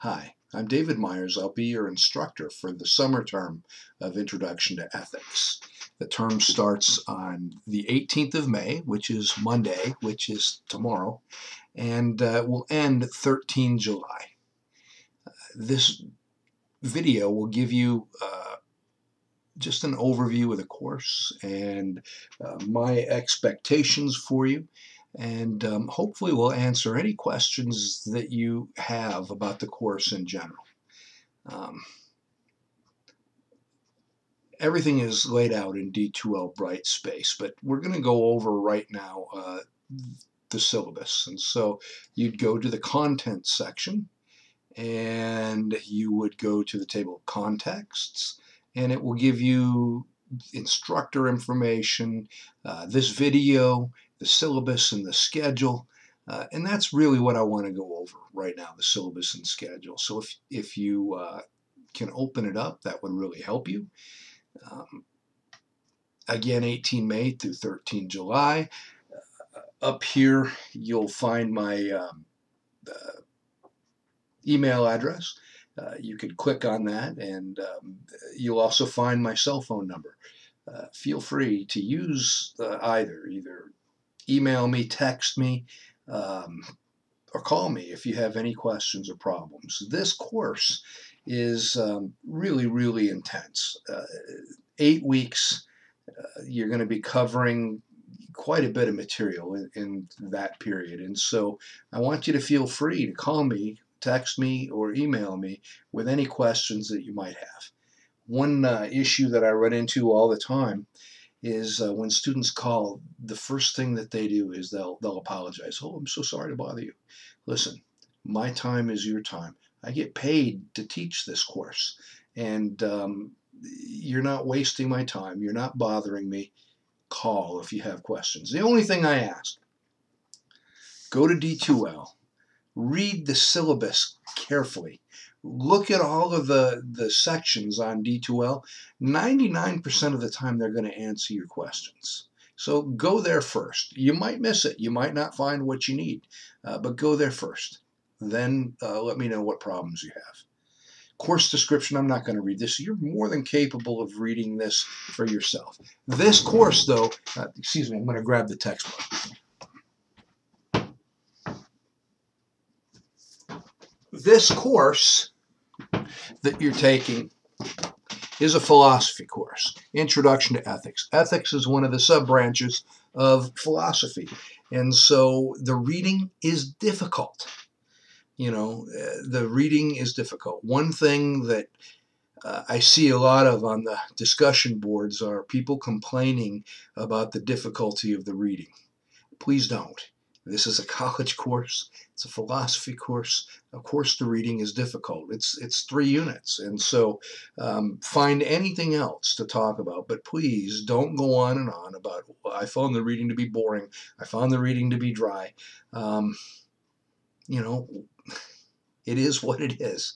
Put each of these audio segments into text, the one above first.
Hi, I'm David Myers. I'll be your instructor for the summer term of Introduction to Ethics. The term starts on the 18th of May, which is Monday, which is tomorrow, and will end 13 July. This video will give you just an overview of the course and my expectations for you, and hopefully we'll answer any questions that you have about the course in general. Everything is laid out in D2L Brightspace, but we're going to go over right now the syllabus. And so you'd go to the content section and you would go to the table of contexts, and it will give you instructor information, this video, the syllabus, and the schedule. And that's really what I want to go over right now, the syllabus and schedule. So if you can open it up, that would really help you. Again, 18 May through 13 July. Up here, you'll find my email address. You could click on that, and you'll also find my cell phone number. Feel free to use either email me, text me, or call me if you have any questions or problems. This course is really intense. 8 weeks. You're going to be covering quite a bit of material in that period. And so I want you to feel free to call me, text me, or email me with any questions that you might have. One issue that I run into all the time is when students call, the first thing that they do is they'll apologize. Oh, I'm so sorry to bother you. Listen, my time is your time. I get paid to teach this course, and you're not wasting my time. You're not bothering me. Call if you have questions. The only thing I ask, go to D2L, read the syllabus carefully. Look at all of the sections on D2L. 99% of the time they're going to answer your questions. So go there first. You might miss it. You might not find what you need, but go there first. Then let me know what problems you have. Course description, I'm not going to read this. You're more than capable of reading this for yourself. This course, though, excuse me, I'm going to grab the textbook. This course that you're taking is a philosophy course, Introduction to Ethics. Ethics is one of the sub-branches of philosophy, and so the reading is difficult. You know, the reading is difficult. One thing that I see a lot of on the discussion boards are people complaining about the difficulty of the reading. Please don't. This is a college course. It's a philosophy course. Of course, the reading is difficult. It's 3 units, and so find anything else to talk about. But please don't go on and on about, well, I found the reading to be boring. I found the reading to be dry. You know, it is what it is.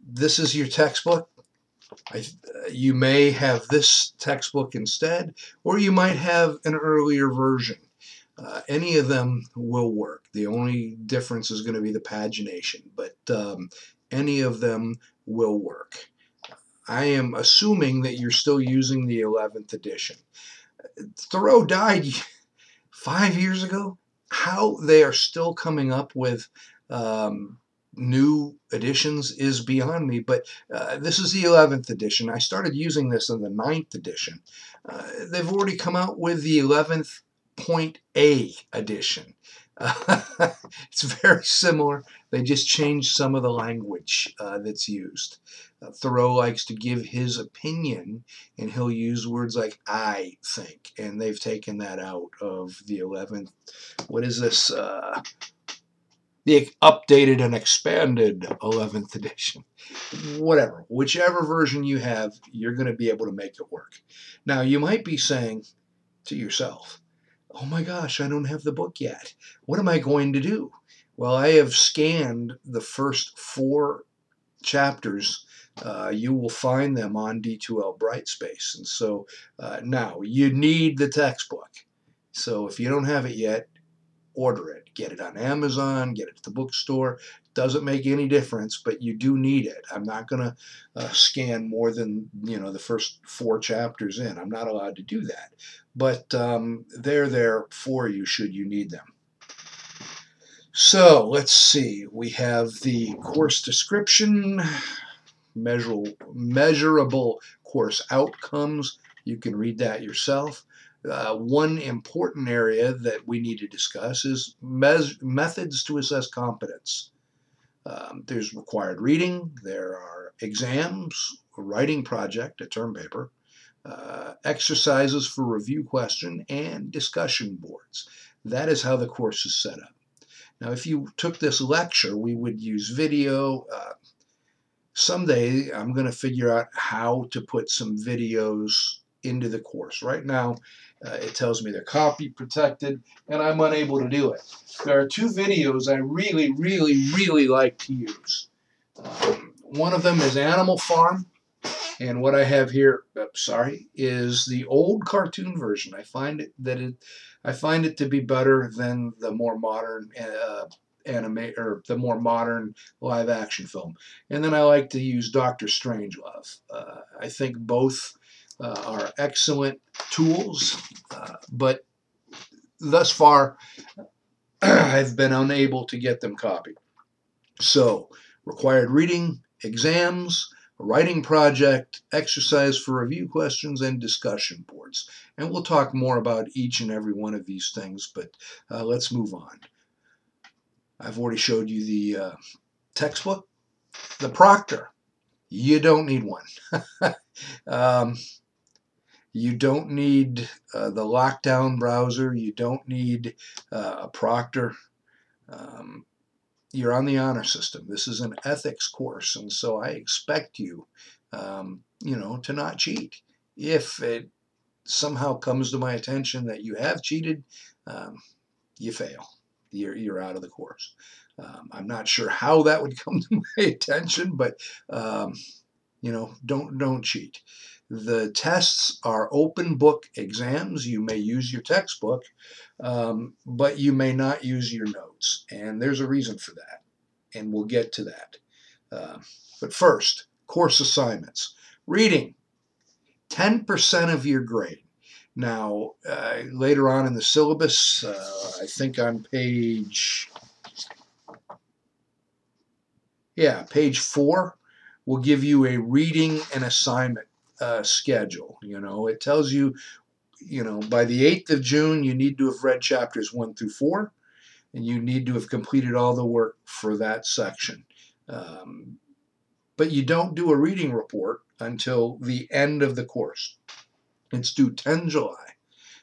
This is your textbook. You may have this textbook instead, or you might have an earlier version. Any of them will work. The only difference is going to be the pagination, but any of them will work. I am assuming that you're still using the 11th edition. Thoreau died 5 years ago. How they are still coming up with new editions is beyond me, but this is the 11th edition. I started using this in the 9th edition. They've already come out with the 11th point A edition. It's very similar. They just changed some of the language that's used. Thoreau likes to give his opinion, and he'll use words like "I think," and they've taken that out of the 11th. What is this? The updated and expanded 11th edition. Whatever. Whichever version you have, you're going to be able to make it work. Now, you might be saying to yourself, oh my gosh, I don't have the book yet. What am I going to do? Well, I have scanned the first 4 chapters. You will find them on D2L Brightspace. And so now you need the textbook. So if you don't have it yet, order it. Get it on Amazon, get it at the bookstore. Doesn't make any difference, but you do need it. I'm not going to scan more than, the first 4 chapters in. I'm not allowed to do that. But they're there for you should you need them. So let's see. We have the course description, measurable course outcomes. You can read that yourself. One important area that we need to discuss is methods to assess competence. There's required reading, there are exams, a writing project, a term paper, exercises for review question, and discussion boards. That is how the course is set up. Now, if you took this lecture, we would use video. Someday, I'm going to figure out how to put some videos into the course. Right now, it tells me they're copy protected, and I'm unable to do it. There are 2 videos I really, really, really like to use. One of them is Animal Farm, and what I have here, is the old cartoon version. I find it to be better than the more modern the more modern live action film. And then I like to use Dr. Strangelove. I think both are excellent tools, but thus far I've been unable to get them copied. So, required reading, exams, a writing project, exercise for review questions, and discussion boards. And we'll talk more about each and every one of these things, but let's move on. I've already showed you the textbook. The proctor, you don't need one. You don't need the lockdown browser. You don't need a proctor. You're on the honor system. This is an ethics course, and so I expect you, to not cheat. If it somehow comes to my attention that you have cheated, you fail. You're out of the course. I'm not sure how that would come to my attention, but don't cheat. The tests are open book exams. You may use your textbook, but you may not use your notes, and there's a reason for that, and we'll get to that. But first, course assignments. Reading, 10% of your grade. Now, later on in the syllabus, I think on page 4, will give you a reading and assignment schedule. It tells you, by the 8th of June, you need to have read chapters 1 through 4, and you need to have completed all the work for that section. But you don't do a reading report until the end of the course. It's due 10 July.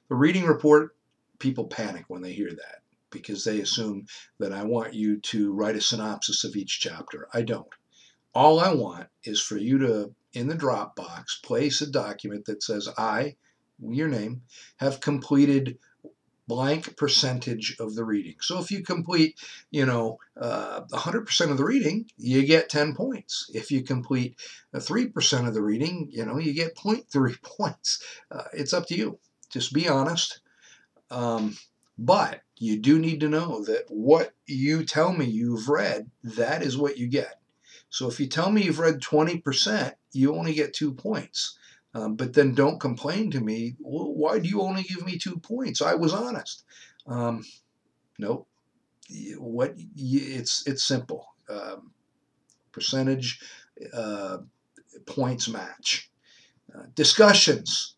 The reading report, people panic when they hear that because they assume that I want you to write a synopsis of each chapter. I don't. All I want is for you to, in the Dropbox, place a document that says I, your name, have completed blank percentage of the reading. So if you complete, 100% of the reading, you get 10 points. If you complete 3% of the reading, you get 0.3 points. It's up to you. Just be honest. But you do need to know that what you tell me you've read, that is what you get. So if you tell me you've read 20%, you only get 2 points. But then don't complain to me, well, why do you only give me 2 points? I was honest. Nope. It's simple. Percentage, points match. Discussions.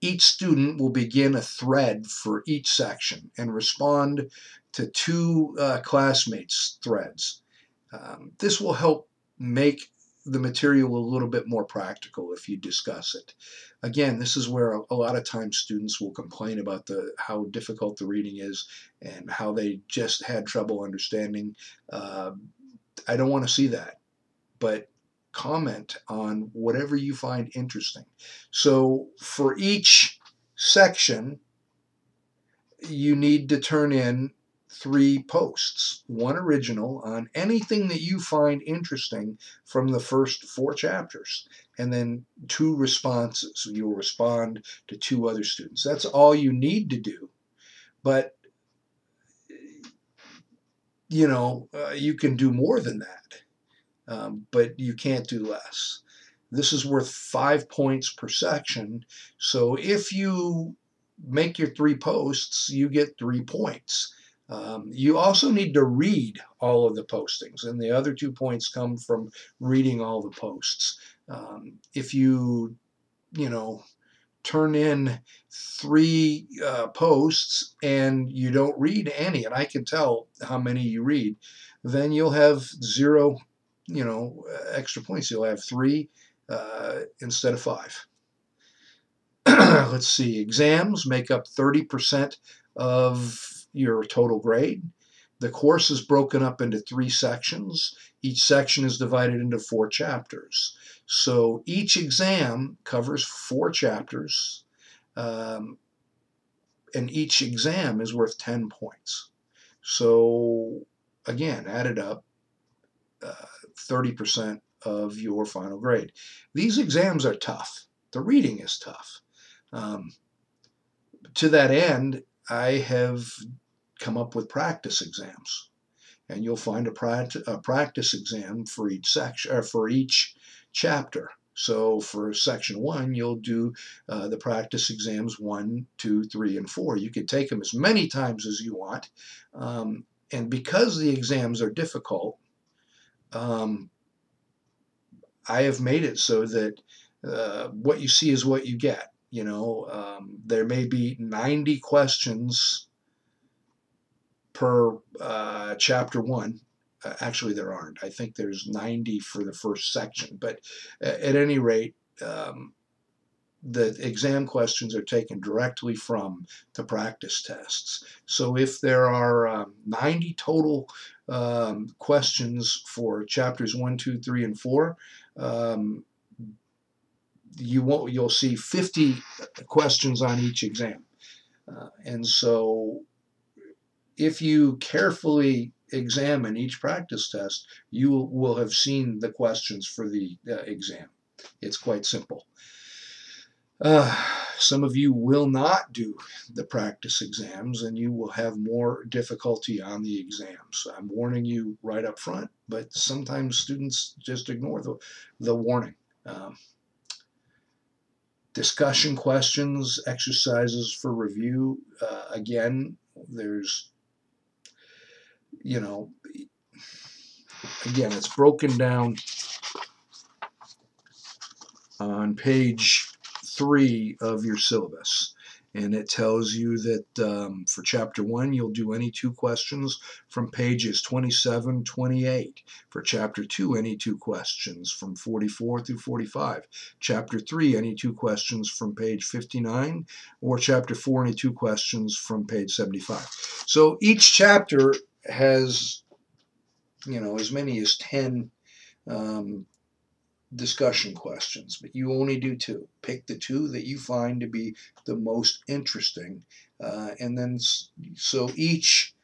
Each student will begin a thread for each section and respond to 2 classmates' threads. This will help make the material a little bit more practical if you discuss it. Again, this is where a lot of times students will complain about how difficult the reading is and how they just had trouble understanding. I don't want to see that, but comment on whatever you find interesting. So for each section, you need to turn in 3 posts, 1 original on anything that you find interesting from the first 4 chapters, and then 2 responses. You'll respond to 2 other students. That's all you need to do. But you can do more than that, but you can't do less. This is worth 5 points per section. So if you make your 3 posts, you get 3 points. You also need to read all of the postings, and the other 2 points come from reading all the posts. If you know, turn in 3 posts and you don't read any, and I can tell how many you read, then you'll have 0, extra points. You'll have 3 instead of 5. Let's see, exams make up 30% of your total grade. The course is broken up into 3 sections. Each section is divided into 4 chapters. So each exam covers 4 chapters, and each exam is worth 10 points. So again, added up, 30% of your final grade. These exams are tough. The reading is tough. To that end, I have come up with practice exams, and you'll find a practice exam for each section, or for each chapter. So for section 1, you'll do the practice exams 1, 2, 3, and 4. You can take them as many times as you want, and because the exams are difficult, I have made it so that what you see is what you get. There may be 90 questions per chapter 1. Actually, there aren't. I think there's 90 for the first section. But at any rate, the exam questions are taken directly from the practice tests. So if there are 90 total questions for chapters 1, 2, 3, and 4, you'll see 50 questions on each exam. And so if you carefully examine each practice test, you will have seen the questions for the exam. It's quite simple. Some of you will not do the practice exams, and you will have more difficulty on the exams. I'm warning you right up front, but sometimes students just ignore the warning. Discussion questions, exercises for review. Again, there's, again, it's broken down on page 3 of your syllabus. And it tells you that for chapter 1, you'll do any 2 questions from pages 27, 28. For chapter 2, any 2 questions from 44 through 45. Chapter 3, any 2 questions from page 59. Or chapter 4, any 2 questions from page 75. So each chapter has, as many as 10 discussion questions, but you only do 2. Pick the 2 that you find to be the most interesting, and then so each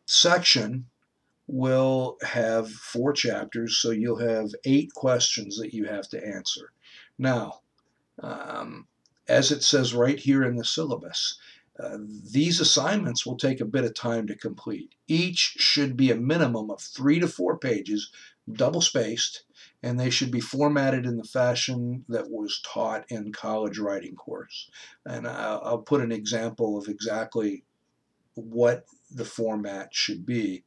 section will have 4 chapters, so you'll have 8 questions that you have to answer. Now, as it says right here in the syllabus, these assignments will take a bit of time to complete. Each should be a minimum of 3 to 4 pages, double spaced, and they should be formatted in the fashion that was taught in college writing course. And I'll put an example of exactly what the format should be.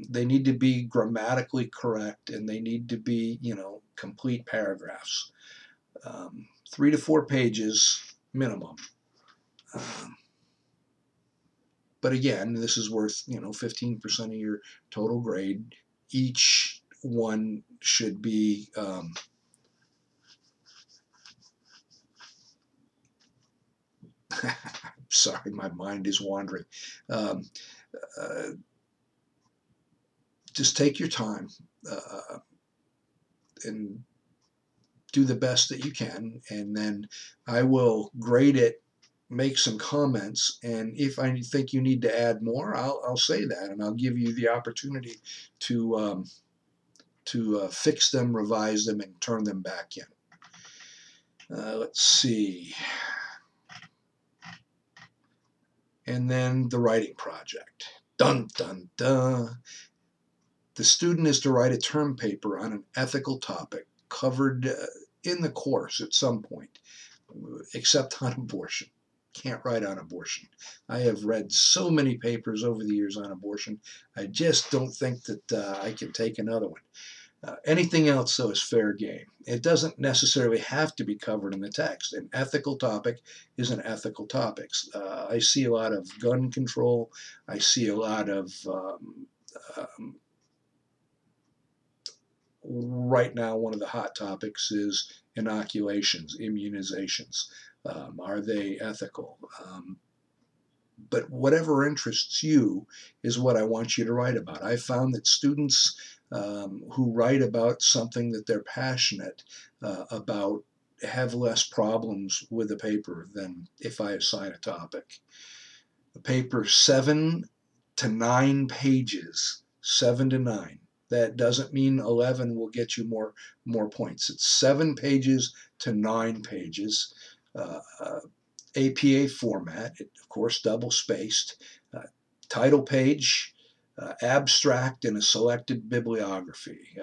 They need to be grammatically correct, and they need to be, complete paragraphs. 3 to 4 pages minimum. But again, this is worth, 15% of your total grade. Each one should be sorry, my mind is wandering. Just take your time and do the best that you can, and then I will grade it, make some comments, and if I think you need to add more, I'll say that, and I'll give you the opportunity to fix them, revise them, and turn them back in. Let's see. And then the writing project. Dun, dun, dun. The student is to write a term paper on an ethical topic covered in the course at some point, except on abortion. Can't write on abortion. I have read so many papers over the years on abortion. I just don't think that I can take another one. Anything else, though, is fair game. It doesn't necessarily have to be covered in the text. An ethical topic is an ethical topic. I see a lot of gun control. I see a lot of right now, one of the hot topics is inoculations, immunizations. Are they ethical? But whatever interests you is what I want you to write about. I found that students who write about something that they're passionate about have less problems with the paper than if I assign a topic. The paper 7 to 9 pages, 7 to 9. That doesn't mean 11 will get you more points. It's 7 pages to 9 pages. APA format, of course, double spaced. Title page, abstract, and a selected bibliography.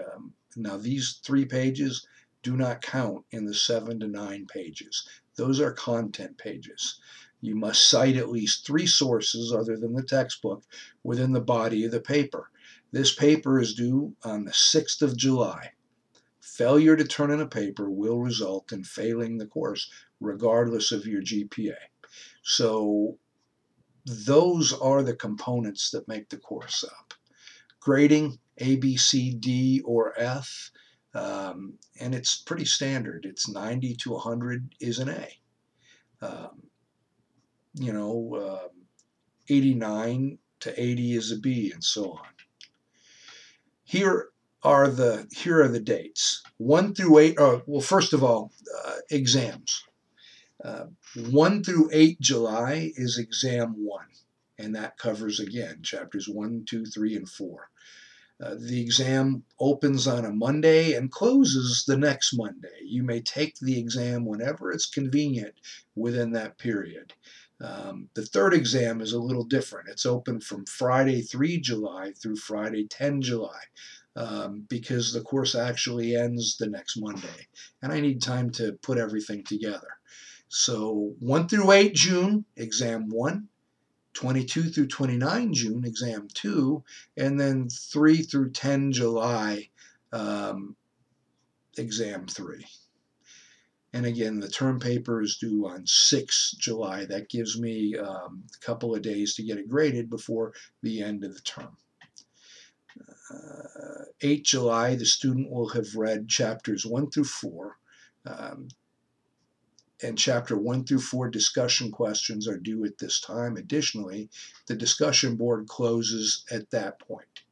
Now, these 3 pages do not count in the 7 to 9 pages. Those are content pages. You must cite at least 3 sources other than the textbook within the body of the paper. This paper is due on the 6th of July. Failure to turn in a paper will result in failing the course, regardless of your GPA. So those are the components that make the course up. Grading, A, B, C, D, or F, and it's pretty standard. It's 90 to 100 is an A. 89 to 80 is a B, and so on. Here are the dates. 1 through 8. Well, first of all, exams. 1 through 8 July is exam 1, and that covers again chapters 1, 2, 3, and 4. The exam opens on a Monday and closes the next Monday. You may take the exam whenever it's convenient within that period. The third exam is a little different. It's open from Friday 3 July through Friday 10 July because the course actually ends the next Monday, and I need time to put everything together. So 1 through 8 June, exam 1. 22 through 29 June, exam 2, and then 3 through 10 July, exam 3. And again, the term paper is due on 6 July. That gives me a couple of days to get it graded before the end of the term. 8 July, the student will have read chapters 1 through 4. And chapter 1 through 4 discussion questions are due at this time. Additionally, the discussion board closes at that point.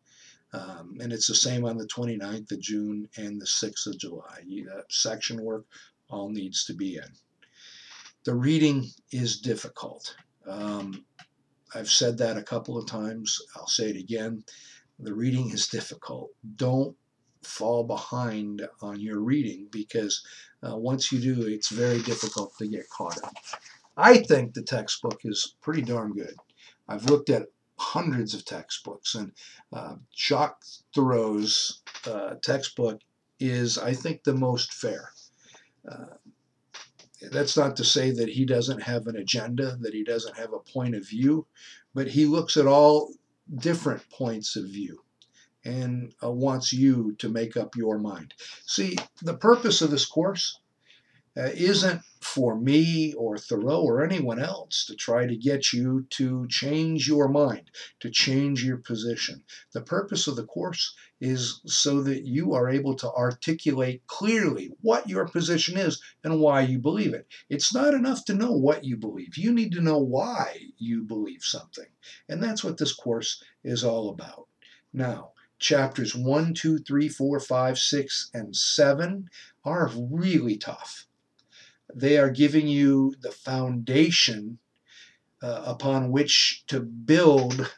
And it's the same on the 29th of June and the 6th of July. Section work all needs to be in. The reading is difficult. I've said that a couple of times. I'll say it again. The reading is difficult. Don't fall behind on your reading because once you do, it's very difficult to get caught up. I think the textbook is pretty darn good. I've looked at hundreds of textbooks, and Jacques Thoreau's textbook is, I think, the most fair. That's not to say that he doesn't have an agenda, that he doesn't have a point of view, but he looks at all different points of view and wants you to make up your mind. See, the purpose of this course isn't for me or Thoreau or anyone else to try to get you to change your mind, to change your position. The purpose of the course is so that you are able to articulate clearly what your position is and why you believe it. It's not enough to know what you believe. You need to know why you believe something. And that's what this course is all about. Now, chapters 1, 2, 3, 4, 5, 6, and 7 are really tough. They are giving you the foundation upon which to build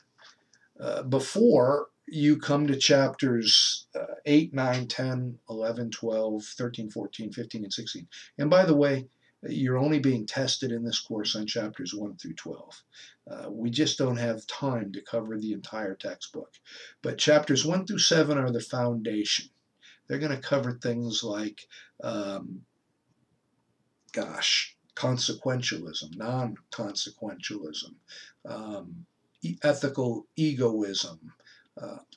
before you come to chapters 8, 9, 10, 11, 12, 13, 14, 15, and 16. And by the way, You're only being tested in this course on chapters 1 through 12. We just don't have time to cover the entire textbook. But chapters 1 through 7 are the foundation. They're going to cover things like, consequentialism, non-consequentialism, ethical egoism,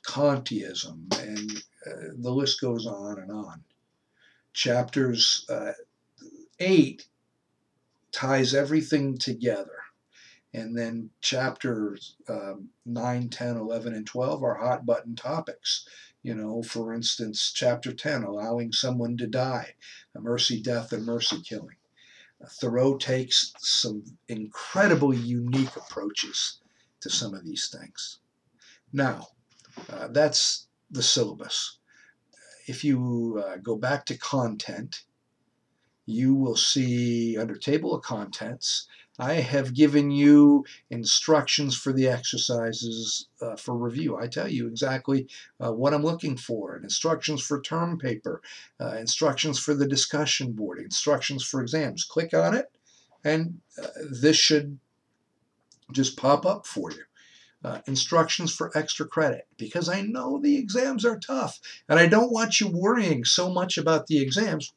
Kantiism, and the list goes on and on. Chapters 8 ties everything together. And then chapters 9, 10, 11, and 12 are hot button topics. For instance, chapter 10, allowing someone to die, a mercy death and mercy killing. Thoreau takes some incredibly unique approaches to some of these things. Now, that's the syllabus. If you go back to content, you will see under table of contents, I have given you instructions for the exercises for review. I tell you exactly what I'm looking for, and instructions for term paper, instructions for the discussion board, instructions for exams. Click on it, and this should just pop up for you. Instructions for extra credit, because I know the exams are tough, and I don't want you worrying so much about the exams.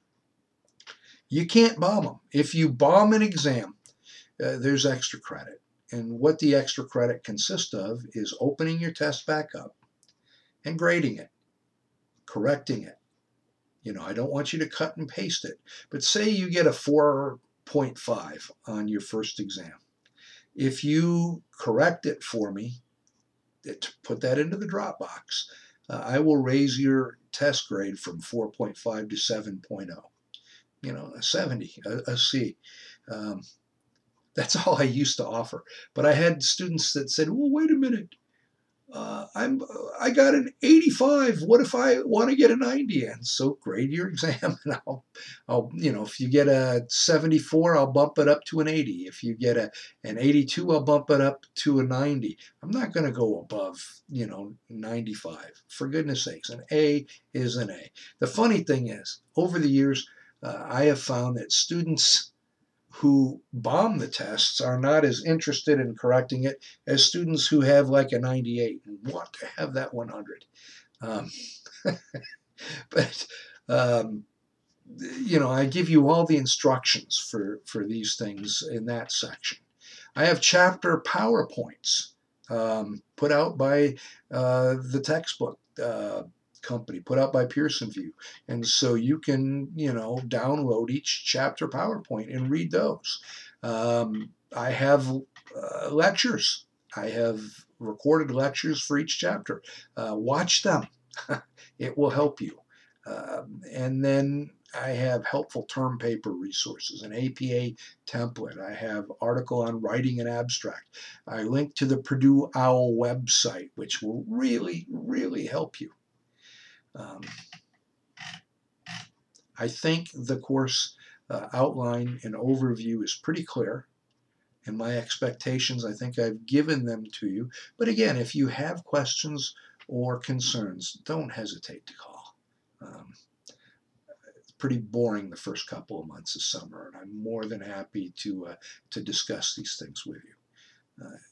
You can't bomb them. If you bomb an exam, there's extra credit. And what the extra credit consists of is opening your test back up and grading it, correcting it. I don't want you to cut and paste it. But say you get a 4.5 on your first exam. If you correct it for me, put that into the Dropbox, I will raise your test grade from 4.5 to 7.0. A 70, a C. That's all I used to offer. But I had students that said, well, wait a minute. I got an 85. What if I want to get a 90? And so grade your exam, and I'll if you get a 74, I'll bump it up to an 80. If you get an 82, I'll bump it up to a 90. I'm not going to go above 95. For goodness sakes, an A is an A. The funny thing is, over the years, I have found that students who bomb the tests are not as interested in correcting it as students who have like a 98 and want to have that 100. But I give you all the instructions for these things in that section. I have chapter PowerPoints put out by the textbook company, put out by Pearson VUE. And so you can, download each chapter PowerPoint and read those. I have lectures. I have recorded lectures for each chapter. Watch them. It will help you. And then I have helpful term paper resources, an APA template. I have article on writing an abstract. I link to the Purdue OWL website, which will really, really help you. I think the course outline and overview is pretty clear, and my expectations, I think I've given them to you. But again, if you have questions or concerns, don't hesitate to call. It's pretty boring the first couple of months of summer, and I'm more than happy to discuss these things with you.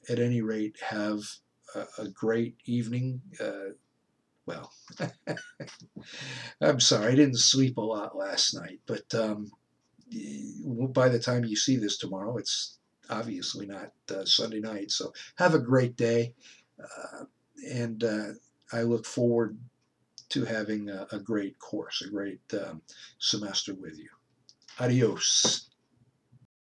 At any rate, have a great evening. Well, I'm sorry, I didn't sleep a lot last night, but by the time you see this tomorrow, it's obviously not Sunday night. So have a great day, and I look forward to having a great course, a great semester with you. Adios.